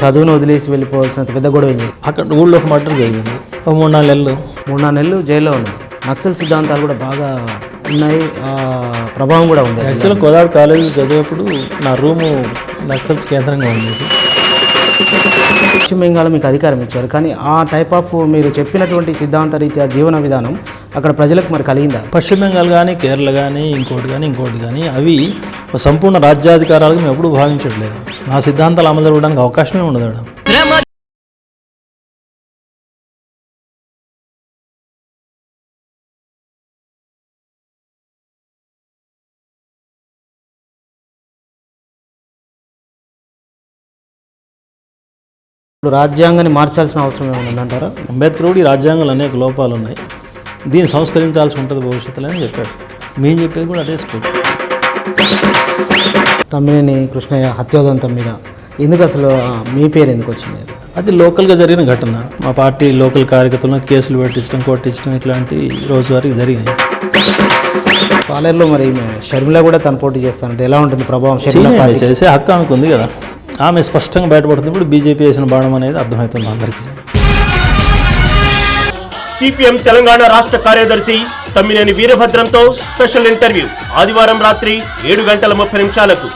చదువును వదిలేసి వెళ్ళిపోవాల్సిన పెద్ద గొడవ ఏంది? అక్కడ ఊళ్ళో ఒక మర్డర్ జరిగింది. ఒక 3-4 నెలలు 3-4 నెలలు జైల్లో ఉన్నాయి. నక్సల్ సిద్ధాంతాలు కూడా బాగా ఉన్నాయి, ప్రభావం కూడా ఉంది. యాక్చువల్గా కోదాడు కాలేజీ చదివేప్పుడు నా రూము నక్సల్స్ కేంద్రంగా ఉండేది. పశ్చిమ బెంగాల్ మీకు అధికారం ఇచ్చారు, కానీ ఆ టైప్ ఆఫ్ మీరు చెప్పినటువంటి సిద్ధాంత రీత్యా జీవన విధానం అక్కడ ప్రజలకు మరి కలిగిందా? పశ్చిమ బెంగాల్ కానీ కేరళ కానీ ఇంకోటి కానీ అవి సంపూర్ణ రాజ్యాధికారాలకు మేము ఎప్పుడూ భావించట్లేదు. నా సిద్ధాంతాలు అమలు జరగడానికి అవకాశమే ఉండదు మేడం. రాజ్యాంగాన్ని మార్చాల్సిన అవసరం ఏమైనా ఉందంటారా? అంబేద్కర్ కూడా ఈ రాజ్యాంగంలో అనేక లోపాలు ఉన్నాయి, దీన్ని సంస్కరించాల్సి ఉంటుంది భవిష్యత్తులో అని చెప్పాడు. మేము చెప్పేది కూడా అదే స్ఫూర్తి. తమ్మినేని కృష్ణయ్య హత్యోదంతం మీద ఎందుకు అసలు మీ పేరు ఎందుకు వచ్చింది? అది లోకల్గా జరిగిన ఘటన. మా పార్టీ లోకల్ కార్యకర్తలను కేసులు పెట్టించడం, కొట్టించడం ఇట్లాంటి రోజువారీకి జరిగాయి. పాలేరులో మరి షర్మిల కూడా తను పోటీ చేస్తానంటే ఎలా ఉంటుంది ప్రభావం? చేసే హక్కు ఆమెకు ఉంది కదా, ఆమె స్పష్టంగా బయటపడుతుంది. ఇప్పుడు బీజేపీ వేసిన బాణం అనేది అర్థమవుతుంది అందరికీ. సిపిఎం తెలంగాణ రాష్ట్ర కార్యదర్శి తమ్మినేని వీరభద్రంతో స్పెషల్ ఇంటర్వ్యూ ఆదివారం రాత్రి 7:30 నిమిషాలకు.